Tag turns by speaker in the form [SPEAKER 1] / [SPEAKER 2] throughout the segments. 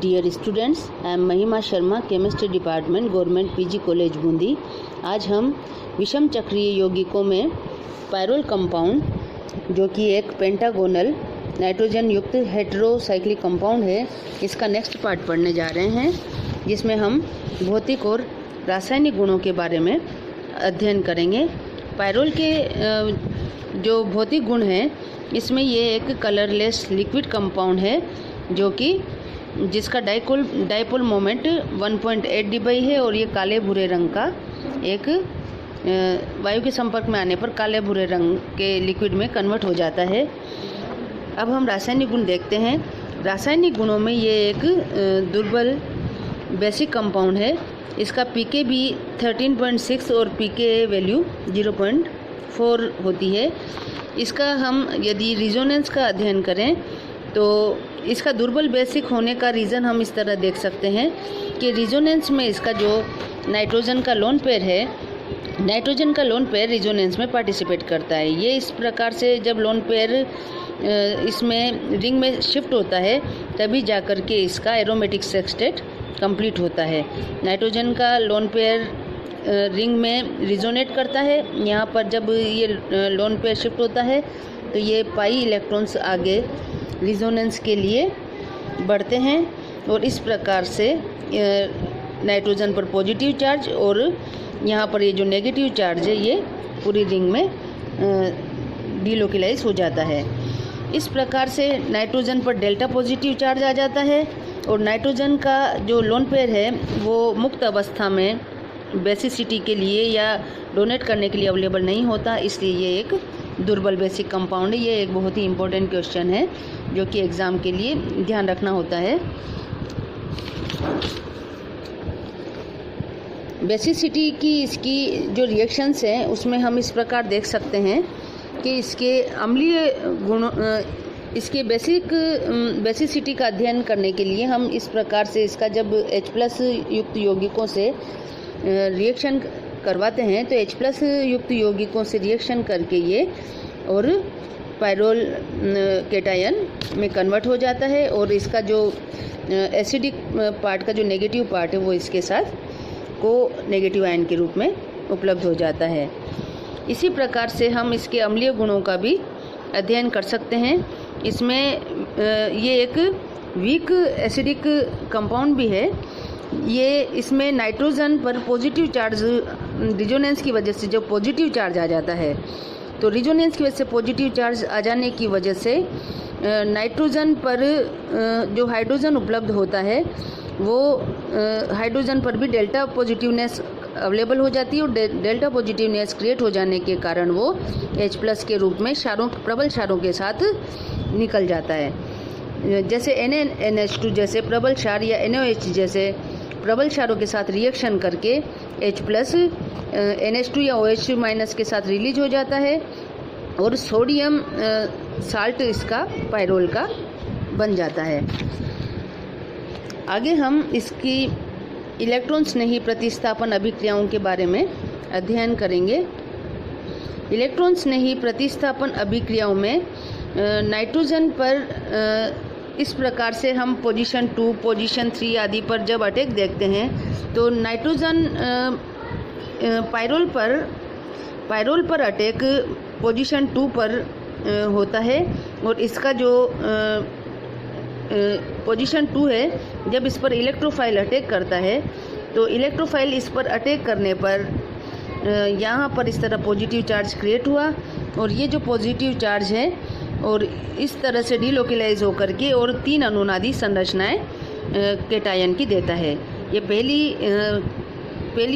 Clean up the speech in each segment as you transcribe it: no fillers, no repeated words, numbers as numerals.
[SPEAKER 1] Dear students, I am महिमा Sharma, chemistry department, government PG college Bundi. आज हम विषम चक्रीय यौगिकों में पायरोल कंपाउंड, जो कि एक पेंटागोनल नाइट्रोजन युक्त हेटेरोसाइक्लिक कंपाउंड है, इसका नेक्स्ट पार्ट पढ़ने जा रहे हैं, जिसमें हम भौतिक और रासायनिक गुणों के बारे में अध्ययन करेंगे। पायरोल के जो भौतिक गुण हैं, इसमें ये एक कलरलेस लिक्विड कंपाउंड है, जो कि जिसका डाइपोल मोमेंट 1.8 dB है और ये काले भूरे रंग का एक वायु के संपर्क में आने पर काले भूरे रंग के लिक्विड में कन्वर्ट हो जाता है। अब हम रासायनिक गुण देखते हैं। रासायनिक गुणों में ये एक दुर्बल बेसिक कंपाउंड है। इसका पीके भी 13.6 और पीके वैल्यू 0.4 होती है। इसका हम यदि रिजोनेंस का अध्ययन करें तो इसका दुर्बल बेसिक होने का रीज़न हम इस तरह देख सकते हैं कि रिजोनेंस में इसका जो नाइट्रोजन का लोन पेयर है, नाइट्रोजन का लोन पेयर रिजोनेंस में पार्टिसिपेट करता है। ये इस प्रकार से जब लोन पेयर इसमें रिंग में शिफ्ट होता है, तभी जाकर के इसका एरोमेटिक सेक्सटेट कंप्लीट होता है। नाइट्रोजन का लोन पेयर रिंग में रिजोनेट करता है। यहाँ पर जब ये लोन पेयर शिफ्ट होता है तो ये पाई इलेक्ट्रॉन्स आगे रिजोनेंस के लिए बढ़ते हैं और इस प्रकार से नाइट्रोजन पर पॉजिटिव चार्ज और यहाँ पर ये जो नेगेटिव चार्ज है, ये पूरी रिंग में डीलोकलाइज हो जाता है। इस प्रकार से नाइट्रोजन पर डेल्टा पॉजिटिव चार्ज आ जाता है और नाइट्रोजन का जो लोन पेयर है वो मुक्त अवस्था में बेसिसिटी के लिए या डोनेट करने के लिए अवेलेबल नहीं होता, इसलिए ये एक दुर्बल बेसिक कंपाउंड है। ये एक बहुत ही इम्पोर्टेंट क्वेश्चन है जो कि एग्ज़ाम के लिए ध्यान रखना होता है। बेसिसिटी की इसकी जो रिएक्शंस हैं उसमें हम इस प्रकार देख सकते हैं कि इसके अम्लीय गुण, इसके बेसिसिटी का अध्ययन करने के लिए हम इस प्रकार से इसका जब H+ युक्त यौगिकों से रिएक्शन करवाते हैं तो H+ युक्त यौगिकों से रिएक्शन करके ये और पायरोल केटायन में कन्वर्ट हो जाता है और इसका जो एसिडिक पार्ट का जो नेगेटिव पार्ट है वो इसके साथ को नेगेटिव आयन के रूप में उपलब्ध हो जाता है। इसी प्रकार से हम इसके अम्लीय गुणों का भी अध्ययन कर सकते हैं। इसमें ये एक वीक एसिडिक कंपाउंड भी है। ये इसमें नाइट्रोजन पर पॉजिटिव चार्ज रिजोनेंस की वजह से जो पॉजिटिव चार्ज आ जाता है, तो रिजोनेंस की वजह से पॉजिटिव चार्ज आ जाने की वजह से नाइट्रोजन पर जो हाइड्रोजन उपलब्ध होता है वो हाइड्रोजन पर भी डेल्टा पॉजिटिवनेस अवेलेबल हो जाती है और डेल्टा पॉजिटिवनेस क्रिएट हो जाने के कारण वो H+ के रूप में प्रबल क्षारों के साथ निकल जाता है। जैसे NaNH2 जैसे प्रबल क्षार या NaOH जैसे प्रबल क्षारों के साथ रिएक्शन करके H+ NH2 या OH- के साथ रिलीज हो जाता है और सोडियम साल्ट इसका पायरोल का बन जाता है। आगे हम इसकी इलेक्ट्रॉन स्नेही प्रतिस्थापन अभिक्रियाओं के बारे में अध्ययन करेंगे। इलेक्ट्रॉन स्नेही प्रतिस्थापन अभिक्रियाओं में नाइट्रोजन पर इस प्रकार से हम पोजीशन 2, पोजीशन 3 आदि पर जब अटैक देखते हैं तो नाइट्रोजन पायरोल पर अटैक पोजीशन 2 पर होता है और इसका जो पोजीशन 2 है, जब इस पर इलेक्ट्रोफाइल अटैक करता है तो इलेक्ट्रोफाइल इस पर अटैक करने पर यहाँ पर इस तरह पॉजिटिव चार्ज क्रिएट हुआ और ये जो पॉजिटिव चार्ज है और इस तरह से डीलोकलाइज होकर के और 3 अनुनादी संरचनाएं केटायन की देता है। ये पहली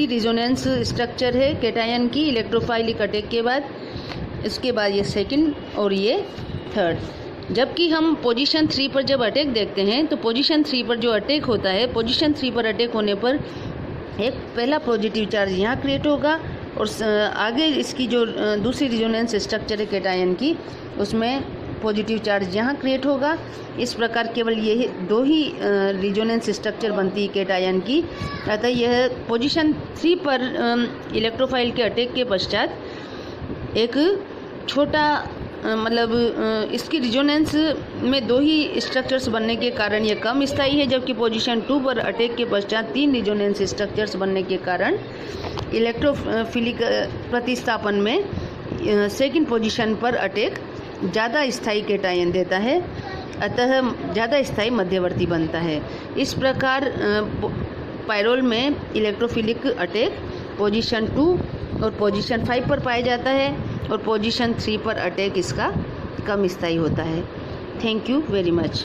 [SPEAKER 1] रिजोनेंस स्ट्रक्चर है केटायन की इलेक्ट्रोफाइलिक अटैक के बाद। इसके बाद ये सेकंड और ये थर्ड। जबकि हम पोजीशन 3 पर जब अटैक देखते हैं तो पोजीशन 3 पर जो अटैक होता है, पोजीशन 3 पर अटैक होने पर एक पहला पॉजिटिव चार्ज यहाँ क्रिएट होगा और आगे इसकी जो दूसरी रिजोनेंस स्ट्रक्चर है केटायन की, उसमें पॉजिटिव चार्ज यहाँ क्रिएट होगा। इस प्रकार केवल ये 2 ही रिजोनेंस स्ट्रक्चर बनती है केटायन की। अतः यह पोजीशन 3 पर इलेक्ट्रोफाइल के अटैक के पश्चात एक छोटा इसकी रिजोनेंस में 2 ही स्ट्रक्चर्स बनने के कारण ये कम स्थायी है, जबकि पोजीशन 2 पर अटैक के पश्चात 3 रिजोनेंस स्ट्रक्चर्स बनने के कारण इलेक्ट्रोफिलिक प्रतिस्थापन में सेकंड पोजीशन पर अटैक ज़्यादा स्थायी कैटायन देता है, अतः ज़्यादा स्थायी मध्यवर्ती बनता है। इस प्रकार पायरोल में इलेक्ट्रोफिलिक अटैक पोजीशन 2 और पोजीशन 5 पर पाया जाता है और पोजीशन 3 पर अटैक इसका कम स्थायी होता है। Thank you very much.